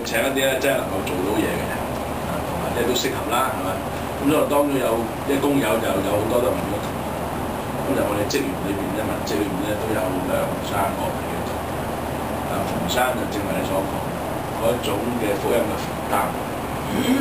請一啲咧真係能夠做到嘢嘅人，同埋即係都適合啦，係咪？咁所以當中有啲工友就有好多都唔要求。咁就我哋職員裏邊咧，文職裏邊咧都有2、3個嘅要求。馮生就正如你所講嗰種嘅福音嘅負擔，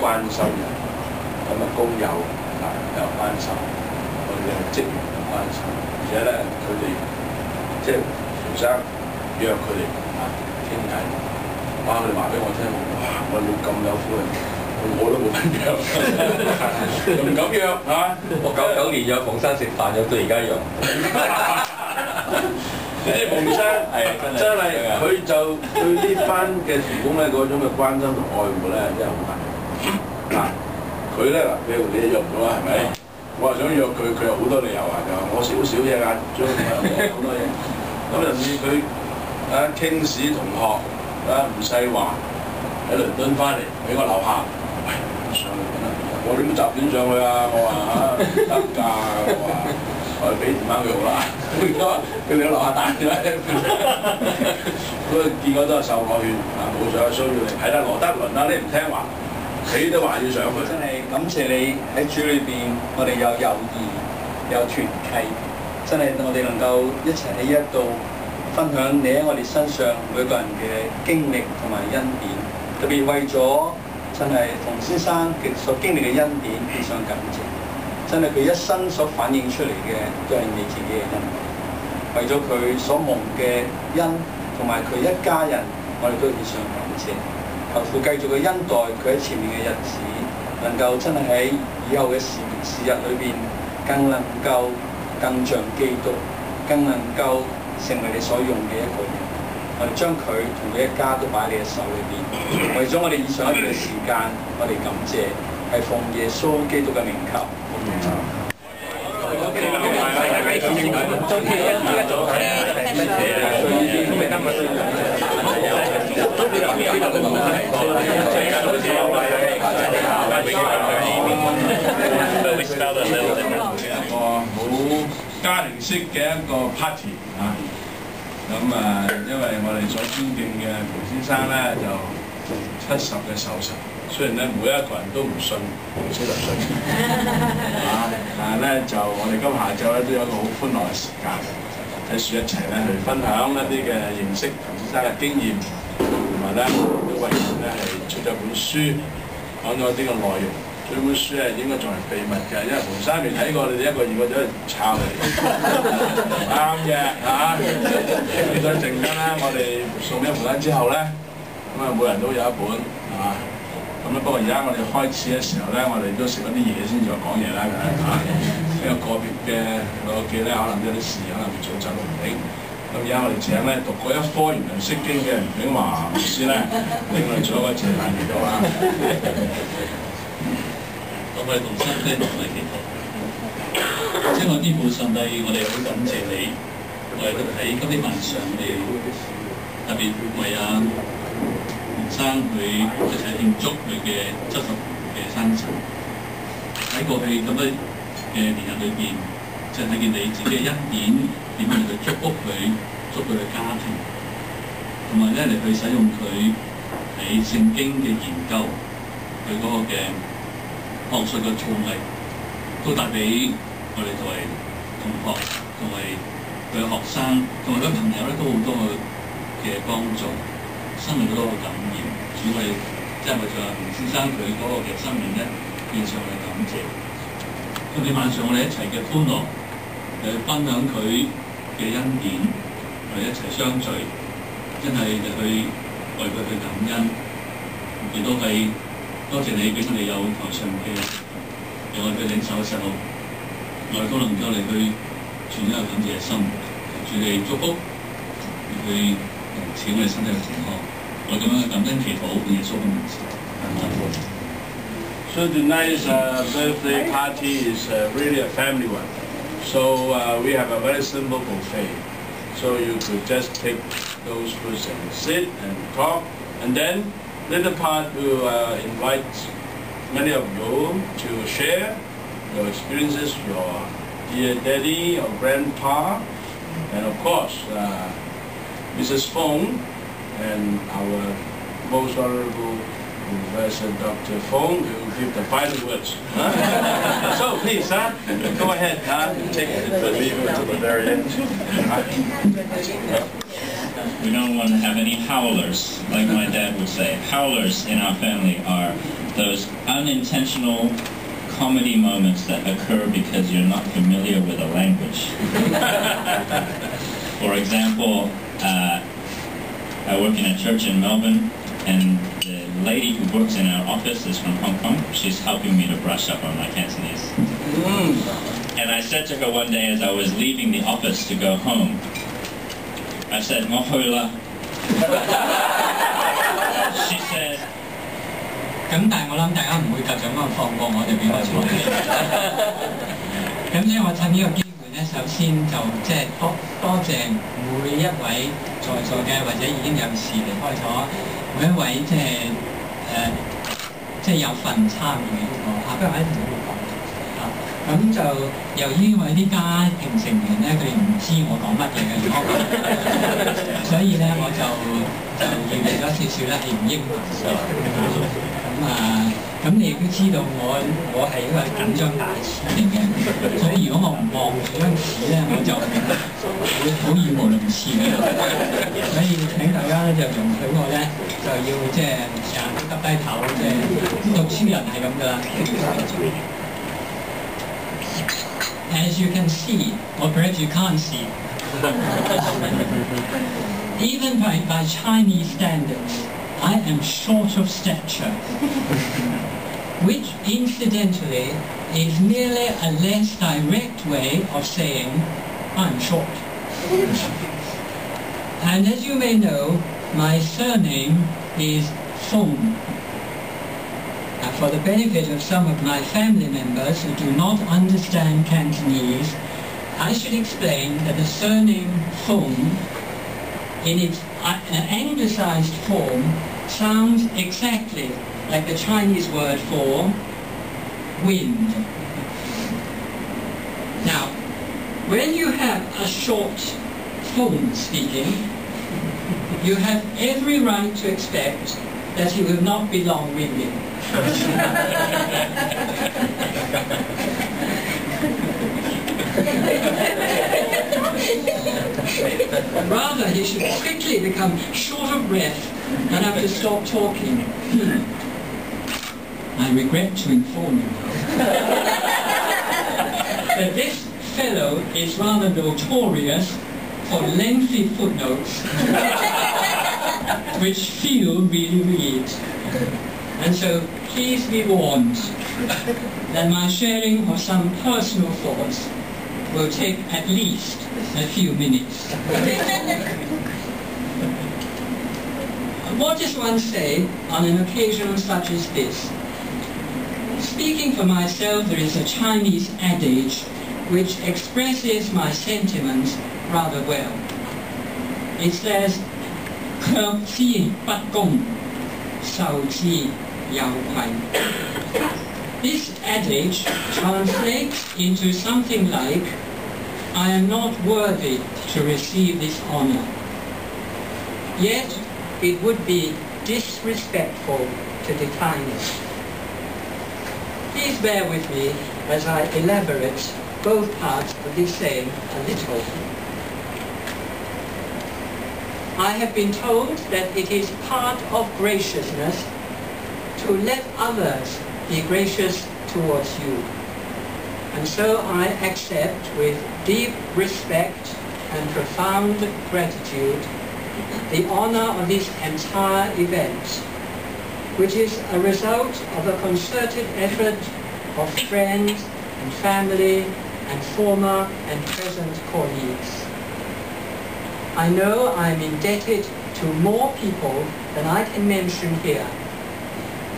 關心人，咁啊工友又關心，我哋嘅職員又關心，而且咧佢哋即係馮生約佢哋傾偈。哇！佢哋話俾我聽，哇！我哋咁有福氣，我都冇得約，又唔敢約嚇。我99年約馮生食飯，約到而家約。你知馮生係真係佢就對呢班嘅員工咧嗰種嘅關心同愛護咧，真係好大。嗱，佢咧嗱，譬如你約唔到啦，係咪？我話想約佢，佢有好多理由啊，就話我少少嘢眼中好多嘢。咁甚至佢傾史同學。唔細話喺倫敦翻嚟俾我樓下，喂，上去揾下，我點集短上去啊？我話得㗎，我俾電話佢好啦。佢哋喺樓下打電話，咁結果都係受我勸，冇上去需要你。係啦，羅德倫啦，你唔聽話，你都話要上去。真係感謝你喺主裏邊，我哋有友誼，有團契，真係我哋能夠一齊喺呢一度。分享你喺我哋身上每個人嘅經歷同埋恩典，特別為咗真係馮先生嘅所經歷嘅恩典，非常感謝。真係佢一生所反映出嚟嘅都係你自己嘅恩典。為咗佢所蒙嘅恩同埋佢一家人，我哋都非常感謝。求父繼續嘅恩待佢喺前面嘅日子，能夠真係喺以後嘅時日裏邊，更能夠更像基督，更能夠成為你所用嘅一個人，我哋將佢同佢一家都擺喺你嘅手裏邊。為咗我哋以上一段時間，我哋感謝，係奉耶穌基督嘅名求。家庭式嘅一個 party 啊，咁因為我哋所尊敬嘅馮先生咧就70嘅壽辰，雖然咧每一個人都唔信馮先生信，但係咧就我哋今下晝咧都有一個好歡樂嘅時間，喺樹一齊咧去分享一啲嘅認識馮先生嘅經驗，同埋咧都為佢咧係出咗本書，講咗啲嘅內容。呢本書咧應該仲係秘密嘅，因為馮生未睇過，你哋一個二個就喺度抄嚟。啱嘅嚇，呢個陣間咧，我哋送俾馮生之後咧，咁啊每人都有一本係嘛。咁咧不過而家我哋開始嘅時候咧，我哋都食咗啲嘢先再講嘢啦，嚇。因為個別嘅老記咧，可能有啲事可能會早走都唔定。咁而家我哋請咧讀過一科原來釋經嘅炳華牧師咧，另外做一個謝禮嚟到啦。我哋同心咧同你祈禱，即係我天父上帝，我哋好感謝你，我哋喺今天晚上，我哋特別為馮生佢一齊慶祝佢嘅70嘅生辰。喺過去咁多嘅年日裏邊，就睇見你自己嘅恩典點樣去祝福佢，祝福佢嘅家庭，同埋咧嚟去使用佢喺聖經嘅研究，佢嗰個嘅學術嘅造詣，都帶俾我哋作為同學、作為佢嘅學生、同埋佢朋友咧，都好多嘅幫助，生命都好感染。主我哋即係為咗馮先生佢嗰個嘅生命咧，獻上我哋感謝。今日晚上我哋一齊嘅歡樂，嚟分享佢嘅恩典，我哋一齊相聚，真係嚟去為佢去感恩，亦都係。多謝你俾我哋有台上嘅，讓我哋領受嘅時候，我哋都能夠嚟去存一個感謝嘅心，主你祝福，去使我哋身體嘅健康。我咁樣嘅感恩祈禱，耶穌嘅名字。So tonight's birthday party is really a family one. So we have a very simple buffet. So you could just take those foods and sit and talk, and then later part to invite many of you to share your experiences, your dear daddy or grandpa, and of course Mrs. Fong and our Most Honorable Professor Dr. Fong will give the final words. So please, go ahead, take it to the very end. We don't want to have any howlers, like my dad would say. Howlers in our family are those unintentional comedy moments that occur because you're not familiar with a language. For example, I work in a church in Melbourne, and the lady who works in our office is from Hong Kong. She's helping me to brush up on my Cantonese. And I said to her one day as I was leaving the office to go home, I said, "Mo hui la." She said, 咁但係我諗大家唔會夠咁樣放過我哋俾我坐嘅。咁所以我趁呢個機會咧，首先就即係多謝每一位在座嘅或者已經有時離開咗每一位即係有份參與嘅呢個不過我一陣會講咁就由於我啲家庭成員咧，佢哋唔知我講乜嘢嘅，所以咧我就預備咗少少咧係用英文嘅。咁你亦都知道我係一個緊張大師嚟嘅，所以如果我唔望住張紙咧，我就會好語無倫次嘅。所以請大家咧就容許我咧就要即係成日耷低頭，即係讀書人係咁噶啦。As you can see, or perhaps you can't see, even by Chinese standards, I am short of stature, which incidentally is merely a less direct way of saying I'm short. And as you may know, my surname is Fong. Now, for the benefit of some of my family members who do not understand Cantonese, I should explain that the surname Fong, in its anglicized form, sounds exactly like the Chinese word for wind. Now, when you have a short Fong speaking, you have every right to expect that he will not be long-winded. Rather, he should quickly become short of breath and have to stop talking. I regret to inform you that this fellow is rather notorious for lengthy footnotes which few really read. And so please be warned that my sharing of some personal thoughts will take at least a few minutes. What does one say on an occasion such as this? Speaking for myself, there is a Chinese adage which expresses my sentiments rather well. It says, 卻之不恭，受之有愧. This adage translates into something like, I am not worthy to receive this honor. Yet it would be disrespectful to decline it. Please bear with me as I elaborate both parts of this saying a little. I have been told that it is part of graciousness to let others be gracious towards you. And so I accept with deep respect and profound gratitude the honor of this entire event, which is a result of a concerted effort of friends and family and former and present colleagues. I know I am indebted to more people than I can mention here,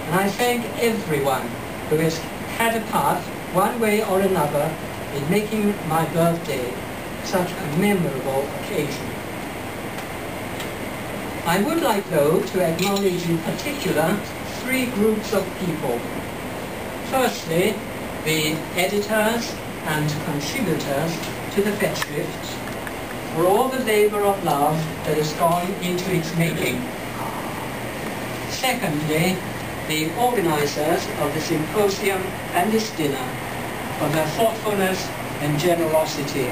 and I thank everyone who has had a part, one way or another, in making my birthday such a memorable occasion. I would like, though, to acknowledge in particular three groups of people. Firstly, the editors and contributors to the Festschrift, for all the labor of love that has gone into its making. secondly, the organizers of the symposium and this dinner for their thoughtfulness and generosity.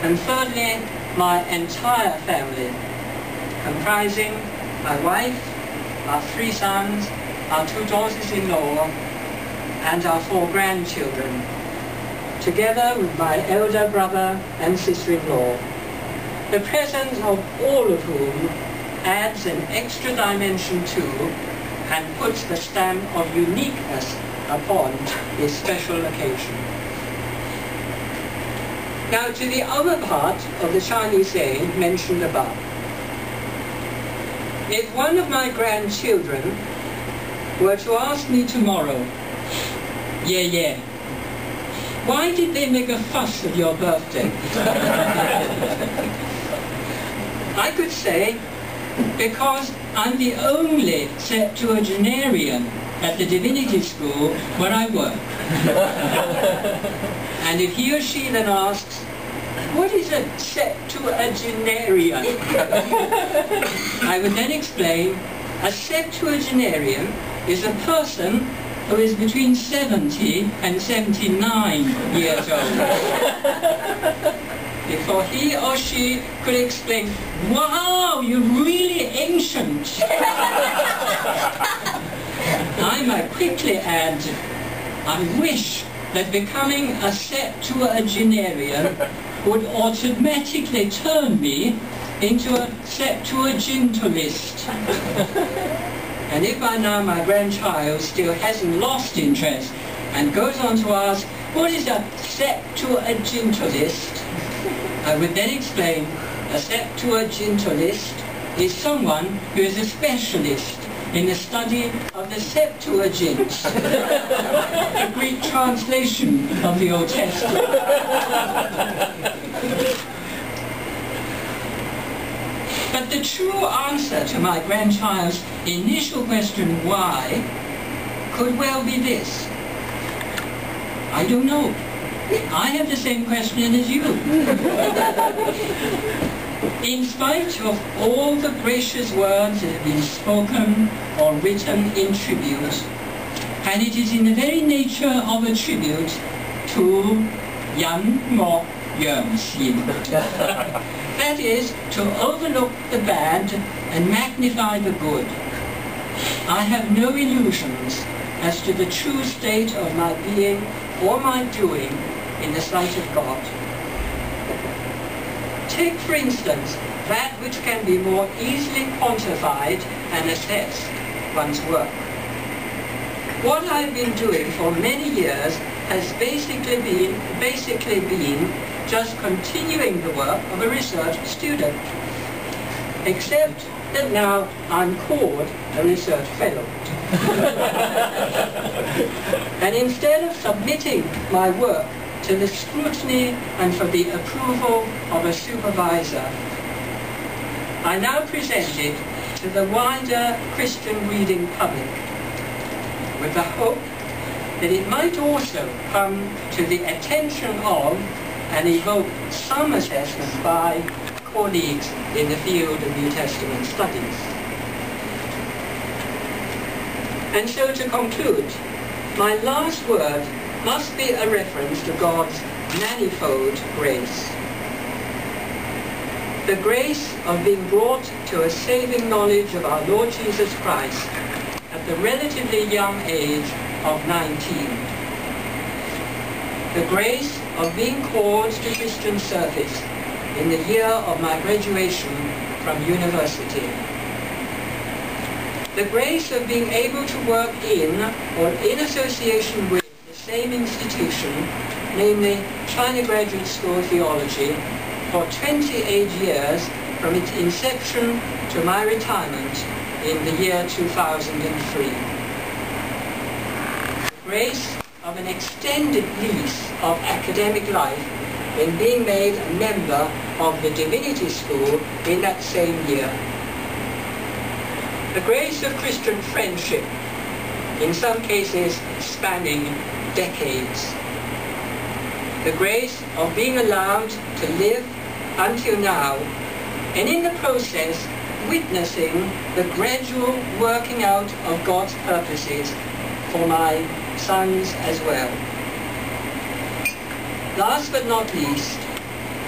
And thirdly, my entire family, comprising my wife, our 3 sons, our 2 daughters-in-law, and our 4 grandchildren, together with my elder brother and sister-in-law, the presence of all of whom adds an extra dimension to and puts the stamp of uniqueness upon this special occasion. Now to the other part of the Chinese saying mentioned above. If one of my grandchildren were to ask me tomorrow, yeah, why did they make a fuss of your birthday? I could say, because I'm the only septuagenarian at the divinity school where I work. And if he or she then asks, what is a septuagenarian? I would then explain, a septuagenarian is a person who is between 70 and 79 years old. Before he or she could explain, wow, you're really ancient, I might quickly add, I wish that becoming a septuagenarian would automatically turn me into a Septuagintalist. And if by now my grandchild still hasn't lost interest and goes on to ask, what is a Septuagintalist? I would then explain, a Septuagintalist is someone who is a specialist in the study of the Septuagint, a Greek translation of the Old Testament. But the true answer to my grandchild's initial question, why, could well be this. I don't know. I have the same question as you. In spite of all the gracious words that have been spoken or written in tribute, and it is in the very nature of a tribute to Yan Mo Yuan Xin. That is, to overlook the bad and magnify the good. I have no illusions as to the true state of my being or my doing in the sight of God. Take, for instance, that which can be more easily quantified and assessed, one's work. What I've been doing for many years has basically been just continuing the work of a research student, except that now I'm called a research fellow. And instead of submitting my work to the scrutiny and for the approval of a supervisor, I now present it to the wider Christian reading public, with the hope that it might also come to the attention of and evoke some assessment by colleagues in the field of New Testament studies. And so to conclude, my last word must be a reference to God's manifold grace. The grace of being brought to a saving knowledge of our Lord Jesus Christ at the relatively young age of 19. The grace of being called to Christian service in the year of my graduation from university. The grace of being able to work in or in association with the same institution, namely China Graduate School Theology, for 28 years from its inception to my retirement in the year 2003. The grace of an extended lease of academic life in being made a member of the Divinity School in that same year. The grace of Christian friendship, in some cases spanning decades. The grace of being allowed to live until now, and in the process witnessing the gradual working out of God's purposes for my sons as well. Last but not least,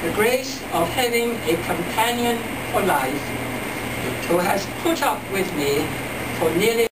the grace of having a companion for life who has put up with me for nearly